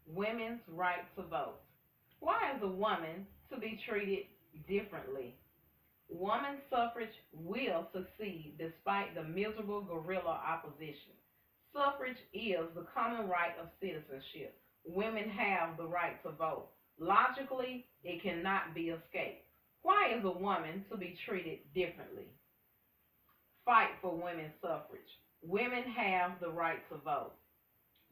Women's right to vote. Why is a woman to be treated differently? Woman suffrage will succeed despite the miserable guerrilla opposition. Suffrage is the common right of citizenship. Women have the right to vote. Logically, it cannot be escaped. Why is a woman to be treated differently? Fight for women's suffrage. Women have the right to vote.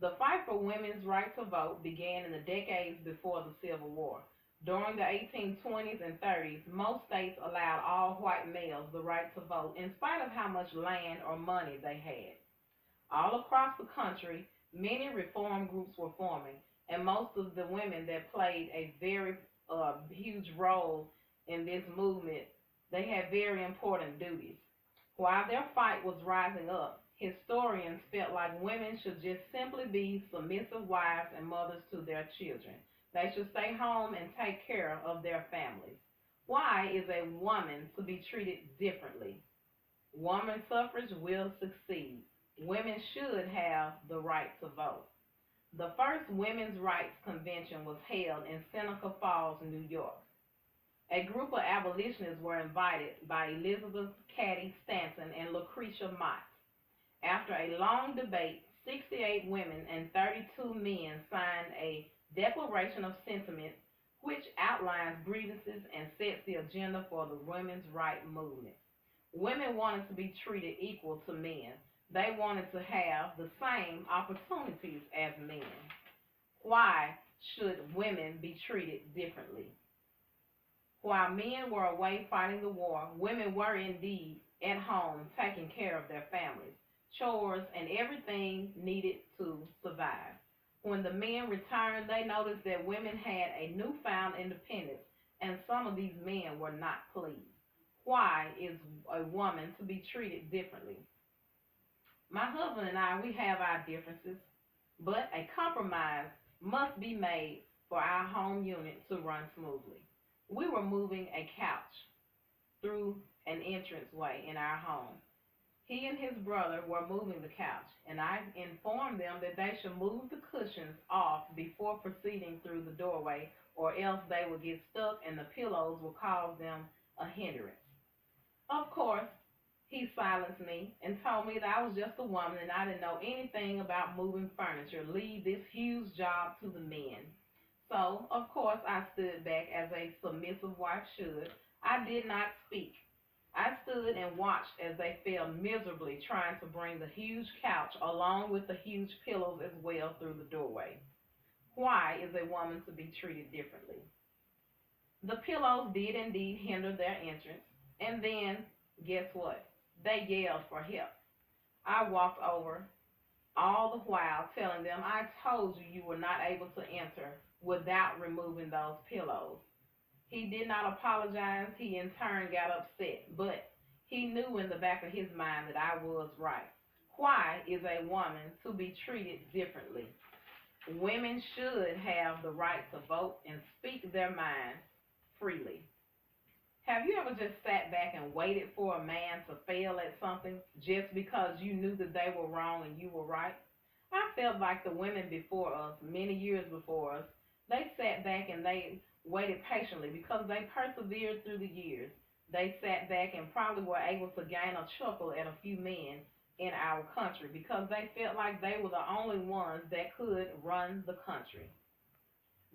The fight for women's right to vote began in the decades before the Civil War. During the 1820s and 30s, most states allowed all white males the right to vote in spite of how much land or money they had. All across the country, many reform groups were forming, and most of the women that played a very huge role in this movement, they had very important duties. While their fight was rising up, historians felt like women should just simply be submissive wives and mothers to their children. They should stay home and take care of their families. Why is a woman to be treated differently? Woman suffrage will succeed. Women should have the right to vote. The first women's rights convention was held in Seneca Falls, New York. A group of abolitionists were invited by Elizabeth Cady Stanton and Lucretia Mott. After a long debate, 68 women and 32 men signed a Declaration of Sentiment which outlines grievances and sets the agenda for the women's right movement. Women wanted to be treated equal to men. They wanted to have the same opportunities as men. Why should women be treated differently? While men were away fighting the war, women were indeed at home taking care of their families, chores, and everything needed to survive. When the men returned, they noticed that women had a newfound independence, and some of these men were not pleased. Why is a woman to be treated differently? My husband and I, we have our differences, but a compromise must be made for our home unit to run smoothly. We were moving a couch through an entranceway in our home. He and his brother were moving the couch, and I informed them that they should move the cushions off before proceeding through the doorway, or else they would get stuck and the pillows would cause them a hindrance. Of course, he silenced me and told me that I was just a woman and I didn't know anything about moving furniture. Leave this huge job to the men. So, of course, I stood back as a submissive wife should. I did not speak. I stood and watched as they fell miserably trying to bring the huge couch along with the huge pillows as well through the doorway. Why is a woman to be treated differently? The pillows did indeed hinder their entrance, and then, guess what? They yelled for help. I walked over, all the while telling them, I told you you were not able to enter without removing those pillows. He did not apologize. He in turn got upset, but he knew in the back of his mind that I was right. Why is a woman to be treated differently? Women should have the right to vote and speak their mind freely. Have you ever just sat back and waited for a man to fail at something just because you knew that they were wrong and you were right? I felt like the women before us, many years before us, they sat back and they waited patiently because they persevered through the years. They sat back and probably were able to gain a chuckle at a few men in our country because they felt like they were the only ones that could run the country.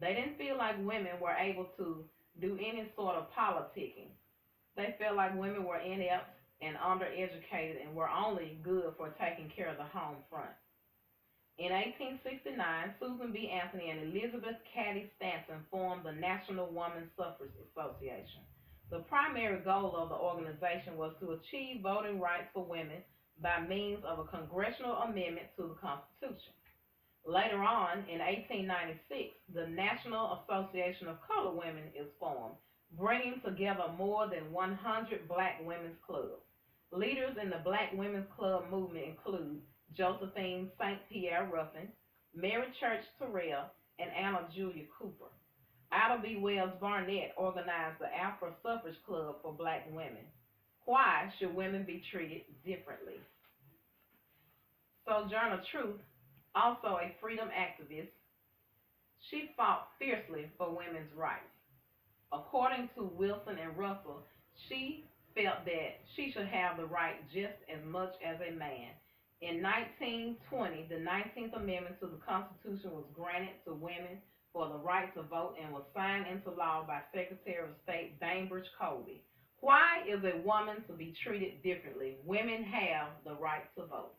They didn't feel like women were able to do any sort of politicking. They felt like women were inept and undereducated and were only good for taking care of the home front. In 1869, Susan B. Anthony and Elizabeth Cady Stanton formed the National Woman Suffrage Association. The primary goal of the organization was to achieve voting rights for women by means of a congressional amendment to the Constitution. Later on, in 1896, the National Association of Colored Women is formed, bringing together more than 100 black women's clubs. Leaders in the black women's club movement include Josephine St. Pierre Ruffin, Mary Church Terrell, and Anna Julia Cooper. Ida B. Wells Barnett organized the Afro Suffrage Club for black women. Why should women be treated differently? Sojourner Truth, also a freedom activist, She fought fiercely for women's rights. According to Wilson and Russell, she felt that she should have the right just as much as a man. In 1920, the 19th Amendment to the Constitution was granted to women for the right to vote and was signed into law by Secretary of State Bainbridge Colby. Why is a woman to be treated differently? Women have the right to vote.